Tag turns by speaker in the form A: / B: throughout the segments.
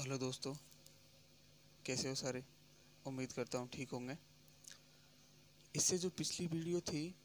A: Hello दोस्तों, कैसे हो सारे। उम्मीद करता हूँ ठीक होंगे। इससे जो पिछली वीडियो थी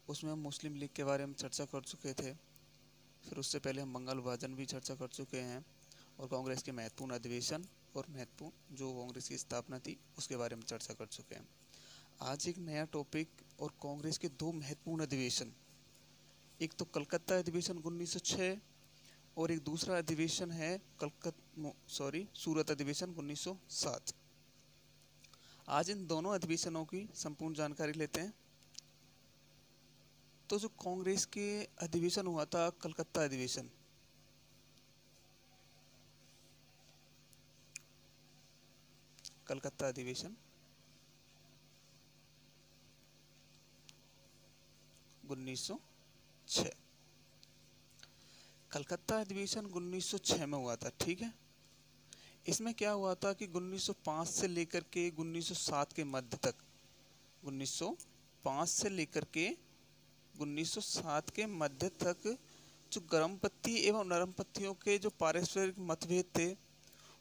A: उसमें हम मुस्लिम लीग के बारे में चर्चा कर चुके थे। फिर उससे पहले हम बंगाल विभाजन भी चर्चा कर चुके हैं और कांग्रेस के महत्वपूर्ण अधिवेशन और महत्वपूर्ण जो कांग्रेस की स्थापना थी उसके बारे में चर्चा कर चुके हैं। आज एक नया टॉपिक और कांग्रेस के दो महत्वपूर्ण अधिवेशन, एक तो कलकत्ता अधिवेशन 1906 और एक दूसरा अधिवेशन है सूरत अधिवेशन 1907। आज इन दोनों अधिवेशनों की संपूर्ण जानकारी लेते हैं। तो जो कांग्रेस के अधिवेशन हुआ था कलकत्ता अधिवेशन, कलकत्ता अधिवेशन 1906, कलकत्ता अधिवेशन 1906 में हुआ था। ठीक है, इसमें क्या हुआ था कि 1905 से लेकर के 1907 के मध्य तक, 1905 से लेकर के 1907 के मध्य तक जो गर्म पत्ती एवं नरम पत्तियों के जो पारस्परिक मतभेद थे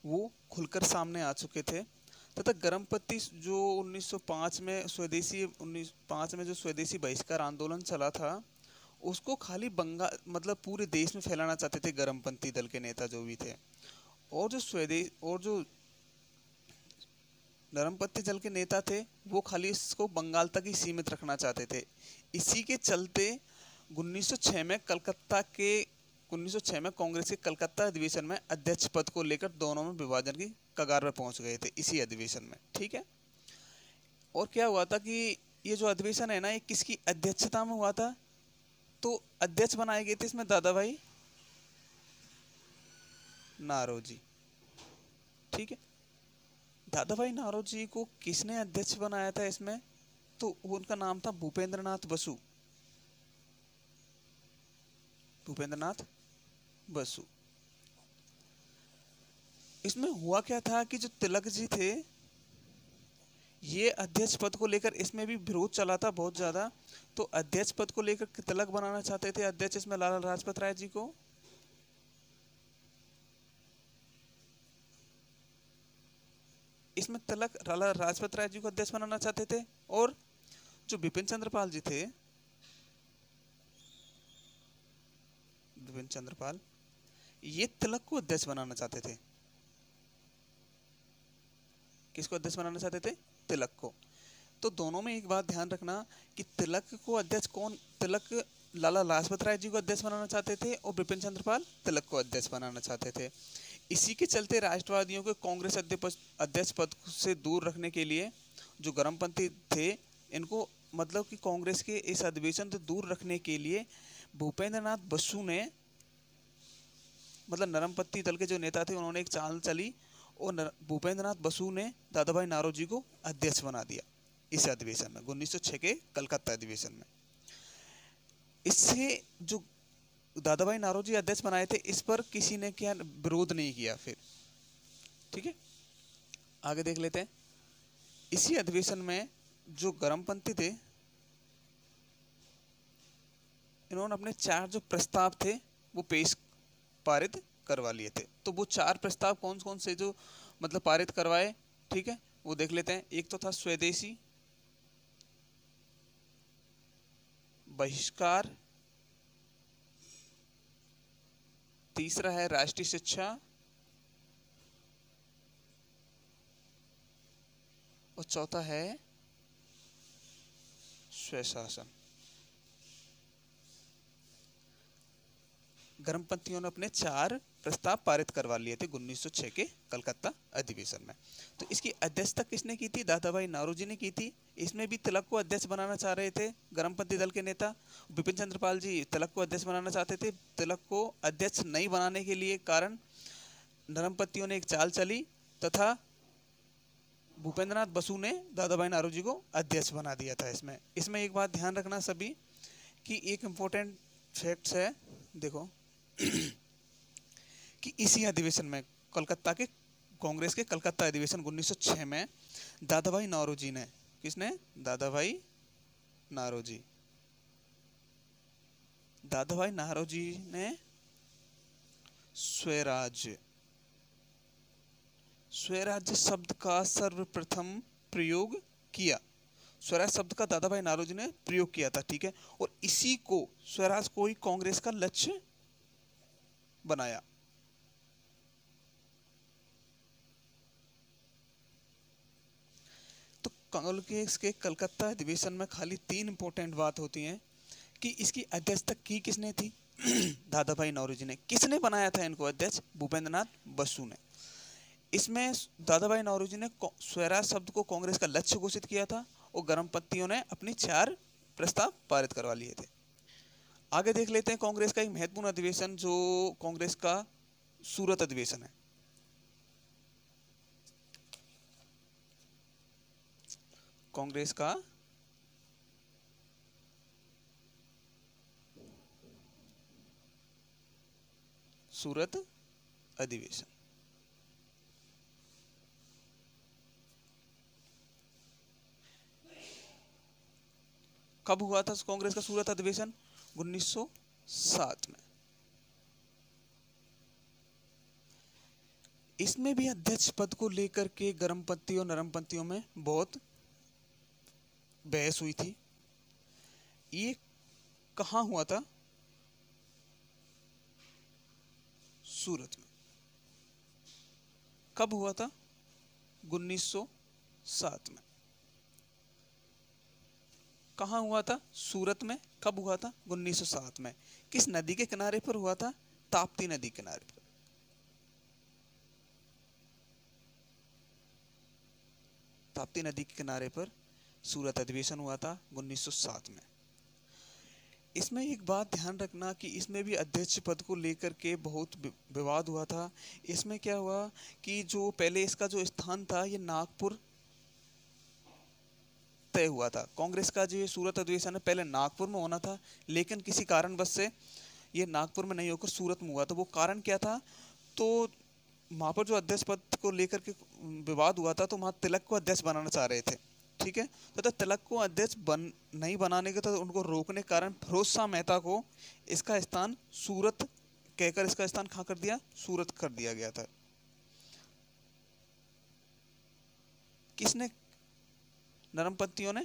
A: वो खुलकर सामने आ चुके थे तथा गर्म पत्ती जो 1905 में स्वदेशी 1905 में जो स्वदेशी बहिष्कार आंदोलन चला था उसको खाली बंगाल मतलब पूरे देश में फैलाना चाहते थे गर्मपंथी दल के नेता जो भी थे, और जो नरमपंथी दल के नेता थे वो खाली इसको बंगाल तक ही सीमित रखना चाहते थे। इसी के चलते 1906 में 1906 में कांग्रेस के कलकत्ता अधिवेशन में अध्यक्ष पद को लेकर दोनों में विभाजन की कगार पर पहुंच गए थे इसी अधिवेशन में। ठीक है, और क्या हुआ था कि ये जो अधिवेशन है ना ये किसकी अध्यक्षता में हुआ था, तो अध्यक्ष बनाए गए थे इसमें दादा भाई नारोजी। ठीक है, दादा भाई नारोजी को किसने अध्यक्ष बनाया था इसमें, तो उनका नाम था भूपेंद्रनाथ बसु। भूपेंद्रनाथ बसु। इसमें हुआ क्या था कि जो तिलक जी थे ये अध्यक्ष पद को लेकर इसमें भी विरोध चला था बहुत ज्यादा। तो अध्यक्ष पद को लेकर तिलक बनाना चाहते थे अध्यक्ष इसमें लाला लाजपत राय जी को। इसमें तिलक लाला लाजपत राय जी को अध्यक्ष बनाना चाहते थे, और जो बिपिन चंद्रपाल जी थे, बिपिन चंद्रपाल, ये तिलक को अध्यक्ष बनाना चाहते थे। किसको अध्यक्ष बनाना चाहते थे? तिलक को। तो दोनों में एक बात ध्यान रखना कि तिलक को अध्यक्ष तिलक लाला लाजपत राय जी को अध्यक्ष बनाना चाहते थे और बिपिन चंद्रपाल तिलक को अध्यक्ष बनाना चाहते थे। इसी के चलते राष्ट्रवादियों को कांग्रेस अध्यक्ष पद से दूर रखने के लिए जो गर्मपंथी थे इनको मतलब कि कांग्रेस के इस अधिवेशन से दूर रखने के लिए भूपेंद्रनाथ बसु ने मतलब नरमपंथी दल के जो नेता थे उन्होंने एक चाल चली और भूपेंद्रनाथ बसु ने दादा भाई नारोजी को अध्यक्ष बना दिया इस अधिवेशन में 1906 के कलकत्ता अधिवेशन में। इससे जो दादा भाई नारोजी अध्यक्ष बनाए थे इस पर किसी ने क्या विरोध नहीं किया फिर। ठीक है, आगे देख लेते हैं। इसी अधिवेशन में जो गर्मपंथी थे इन्होंने अपने 4 जो प्रस्ताव थे वो पारित करवा लिए थे। तो वो 4 प्रस्ताव कौन कौन से जो मतलब पारित करवाए, ठीक है, वो देख लेते हैं। एक तो था स्वदेशी बहिष्कार, तीसरा है राष्ट्रीय शिक्षा, और चौथा है स्वशासन। गर्मपंथियों ने अपने 4 प्रस्ताव पारित करवा लिए थे 1906 के कलकत्ता अधिवेशन में। तो इसकी अध्यक्षता किसने की थी? दादा भाई नारोजी ने की थी। इसमें भी तिलक को अध्यक्ष बनाना चाह रहे थे गर्मपंथी दल के नेता। बिपिन चंद्रपाल जी तिलक को अध्यक्ष बनाना चाहते थे। तिलक को अध्यक्ष नहीं बनाने के लिए कारण नरमपंथियों ने एक चाल चली तथा भूपेंद्रनाथ बसु ने दादा भाई नारोजी को अध्यक्ष बना दिया था। इसमें एक बात ध्यान रखना सभी कि एक इम्पोर्टेंट फैक्ट्स है, देखो कि इसी अधिवेशन में कोलकाता के कांग्रेस के कलकत्ता अधिवेशन 1906 में दादा भाई नारोजी ने, किसने? दादा भाई नारोजी ने स्वराज्य स्वराज्य शब्द का सर्वप्रथम प्रयोग किया? स्वराज शब्द का दादा भाई नौरोजी ने प्रयोग किया था, ठीक है। और इसी को स्वराज को ही कांग्रेस का लक्ष्य बनाया। तो कांग्रेस के कलकत्ता अधिवेशन में खाली 3 इंपॉर्टेंट बात होती हैं कि इसकी अध्यक्षता की किसने थी? दादा भाई नौरोजी ने। किसने बनाया था इनको अध्यक्ष? भूपेंद्र नाथ बसु ने। इसमें दादा भाई नौरोजी ने स्वराज शब्द को कांग्रेस का लक्ष्य घोषित किया था और गर्मपंथियों ने अपनी 4 प्रस्ताव पारित करवा लिए थे। आगे देख लेते हैं कांग्रेस का एक महत्वपूर्ण अधिवेशन जो कांग्रेस का सूरत अधिवेशन है। कांग्रेस का सूरत अधिवेशन कब हुआ था? कांग्रेस का सूरत अधिवेशन 1907 में। इसमें भी अध्यक्ष पद को लेकर के गर्मपंथी और नरमपंथियों में बहुत बहस हुई थी। ये कहाँ हुआ था? सूरत में। कब हुआ था? 1907 में। कहाँ हुआ था? सूरत में। कब हुआ था? 1907 में। किस नदी के किनारे पर हुआ था? ताप्ती नदी किनारे पर। ताप्ती नदी के किनारे पर सूरत अधिवेशन हुआ था 1907 में। इसमें एक बात ध्यान रखना कि इसमें भी अध्यक्ष पद को लेकर के बहुत विवाद हुआ था। इसमें क्या हुआ कि जो पहले इसका जो स्थान था ये नागपुर तय हुआ था। कांग्रेस का जो ये सूरत अधिवेशन है पहले नागपुर में होना था, लेकिन किसी कारणवश से ये नागपुर में नहीं होकर सूरत में हुआ। तो वो कारण क्या था? तो वहाँ पर जो अध्यक्ष पद को लेकर के विवाद हुआ था तो वहाँ तिलक को अध्यक्ष बनाना चाह रहे थे, ठीक है। तो तिलक को अध्यक्ष नहीं बनाने के तो उनको रोकने के कारण फिरोज शाह मेहता को इसका स्थान सूरत कहकर इसका स्थान कहाँ कर दिया? सूरत कर दिया गया था। किसने? नरमपंथियों ने।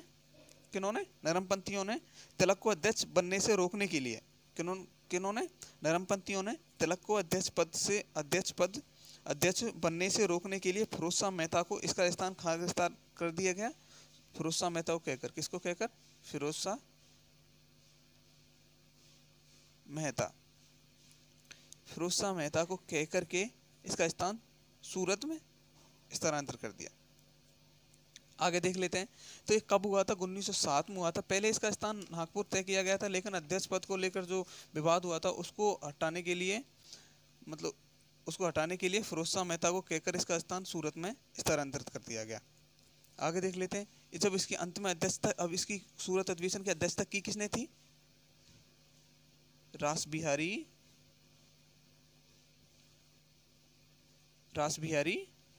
A: किन्होंने? नरमपंथियों ने तिलक को अध्यक्ष बनने से रोकने के लिए। किन्होंने? नरमपंथियों ने तिलक को अध्यक्ष बनने से रोकने के लिए फिरोज शाह मेहता को इसका स्थान कहाँ कर दिया गया? फिरोज शाह मेहता को कहकर। किसको कहकर? फिरोज शाह मेहता। फिरोज शाह मेहता को कहकर के इसका स्थान सूरत में स्थानांतर कर दिया। आगे देख लेते हैं। तो ये कब हुआ था? 1907 में हुआ था। पहले इसका स्थान नागपुर तय किया गया था, लेकिन अध्यक्ष पद को लेकर जो विवाद हुआ था उसको हटाने के लिए फिरोज शाह मेहता को कहकर इसका स्थान सूरत में स्थानांतरित कर दिया गया। आगे देख लेते हैं। जब इसकी अंत में अध्यक्षता, अब इसकी सूरत अधिवेशन की अध्यक्षता की किसने थी? रास बिहारी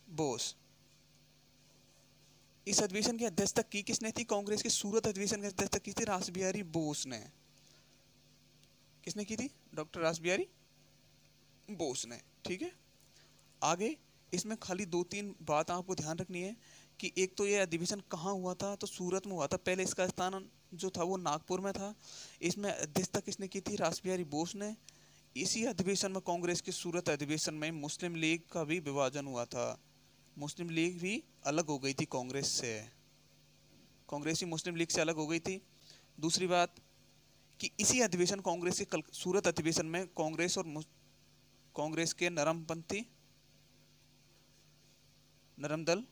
A: बोस। इस अधिवेशन की अध्यक्षता की किसने थी? कांग्रेस की सूरत अधिवेशन की अध्यक्षता की थी रास बिहारी बोस ने। किसने की थी? डॉक्टर रास बिहारी बोस ने, ठीक है। आगे इसमें खाली 2-3 बात आपको ध्यान रखनी है कि एक तो ये अधिवेशन कहाँ हुआ था? तो सूरत में हुआ था। पहले इसका स्थान जो था वो नागपुर में था। इसमें अध्यक्षता किसने की थी? रास बिहारी बोस ने। इसी अधिवेशन में कांग्रेस के सूरत अधिवेशन में मुस्लिम लीग का भी विभाजन हुआ था। मुस्लिम लीग भी अलग हो गई थी कांग्रेस से। कांग्रेस ही मुस्लिम लीग से अलग हो गई थी। दूसरी बात कि इसी अधिवेशन कांग्रेस के सूरत अधिवेशन में कांग्रेस के नरम दल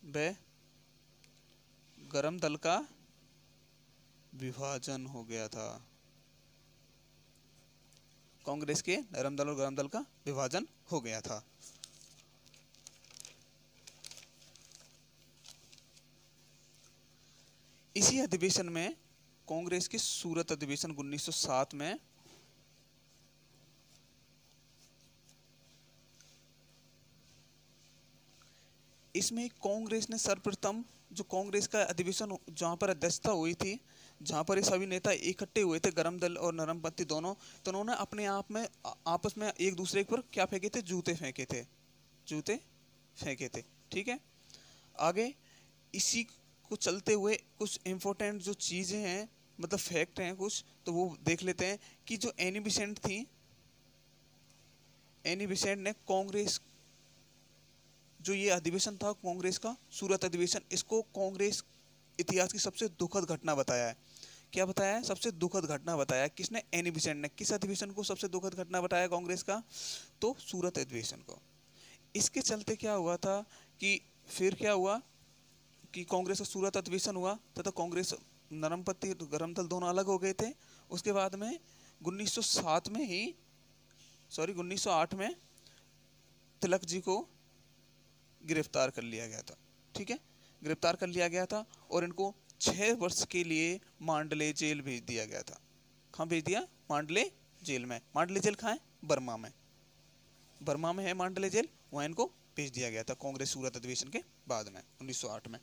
A: व गरम दल का विभाजन हो गया था। कांग्रेस के नरम दल और गरम दल का विभाजन हो गया था। इसी अधिवेशन में कांग्रेस की सूरत अधिवेशन 1907 में इसमें कांग्रेस ने सर्वप्रथम जो कांग्रेस का अधिवेशन जहां पर अध्यक्षता हुई थी, जहां पर ये सभी नेता इकट्ठे हुए थे, गरम दल और नरमपंथी दोनों, तो उन्होंने अपने आप में आपस में एक दूसरे पर क्या फेंके थे? जूते फेंके थे। जूते फेंके थे। ठीक है, आगे इसी को चलते हुए कुछ इम्पोर्टेंट जो चीज़ें हैं, मतलब फैक्ट हैं कुछ, तो वो देख लेते हैं कि जो एनी बेसेंट थी, एनी बेसेंट ने कांग्रेस, जो ये अधिवेशन था कांग्रेस का सूरत अधिवेशन, इसको कांग्रेस इतिहास की सबसे दुखद घटना बताया है। क्या बताया है? सबसे दुखद घटना बताया है। किसने? एनी बेसेंट ने। किस अधिवेशन को सबसे दुखद घटना बताया कांग्रेस का? तो सूरत अधिवेशन को। इसके चलते क्या हुआ था कि फिर क्या हुआ कि कांग्रेस का सूरत अधिवेशन हुआ तथा कांग्रेस नरम पत्ती गरम दल दोनों अलग हो गए थे। उसके बाद में 1907 में ही 1908 में तिलक जी को गिरफ्तार कर लिया गया था। ठीक है, गिरफ्तार कर लिया गया था और इनको 6 वर्ष के लिए मांडले जेल भेज दिया गया था। कहाँ भेज दिया? मांडले जेल में। मांडले जेल कहाँ है? बर्मा में। बर्मा में है मांडले जेल, वहाँ इनको भेज दिया गया था कांग्रेस सूरत अधिवेशन के बाद में 1908 में।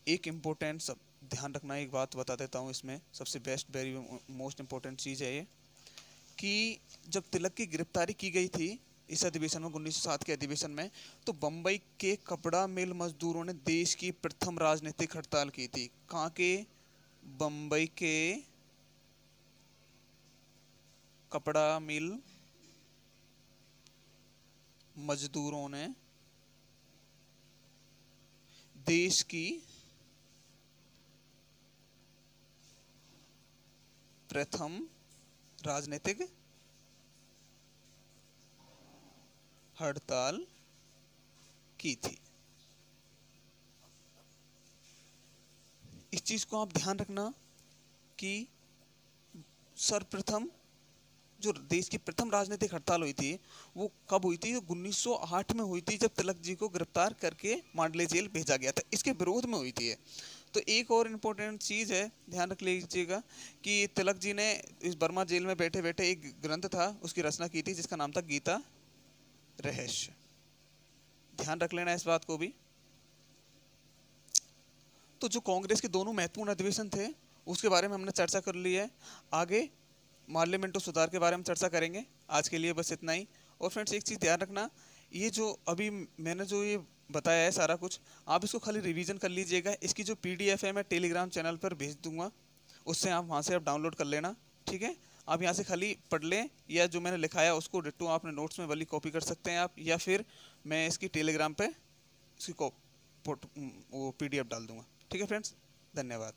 A: एक इम्पोर्टेंट सब ध्यान रखना, एक बात बता देता हूँ इसमें, सबसे बेस्ट वेरी मोस्ट इम्पोर्टेंट चीज़ है ये कि जब तिलक की गिरफ्तारी की गई थी इस अधिवेशन में 1907 के अधिवेशन में, तो बम्बई के कपड़ा मिल मजदूरों ने देश की प्रथम राजनीतिक हड़ताल की थी। कहाँ के? बम्बई के कपड़ा मिल मजदूरों ने देश की प्रथम राजनीतिक हड़ताल की थी। इस चीज को आप ध्यान रखना कि सर्वप्रथम जो देश की प्रथम राजनीतिक हड़ताल हुई थी वो कब हुई थी? 1908 में हुई थी, जब तिलक जी को गिरफ्तार करके मांडले जेल भेजा गया था। इसके विरोध में हुई थी। तो एक और इम्पोर्टेंट चीज़ है, ध्यान रख लीजिएगा कि तिलक जी ने इस बर्मा जेल में बैठे बैठे एक ग्रंथ था उसकी रचना की थी जिसका नाम था गीता रहस्य। ध्यान रख लेना इस बात को भी। तो जो कांग्रेस के दोनों महत्वपूर्ण अधिवेशन थे उसके बारे में हमने चर्चा कर ली है। आगे पार्लियामेंटो सुधार के बारे में चर्चा करेंगे। आज के लिए बस इतना ही। और फ्रेंड्स एक चीज़ ध्यान रखना, ये जो अभी मैंने जो ये बताया है सारा कुछ, आप इसको खाली रिवीजन कर लीजिएगा। इसकी जो PDF है मैं टेलीग्राम चैनल पर भेज दूंगा, उससे आप वहाँ से आप डाउनलोड कर लेना। ठीक है, आप यहाँ से खाली पढ़ लें, या जो मैंने लिखाया उसको डिट्टो आपने नोट्स में वाली कॉपी कर सकते हैं आप, या फिर मैं इसकी टेलीग्राम पे इसकी वो PDF डाल दूंगा। ठीक है फ्रेंड्स, धन्यवाद।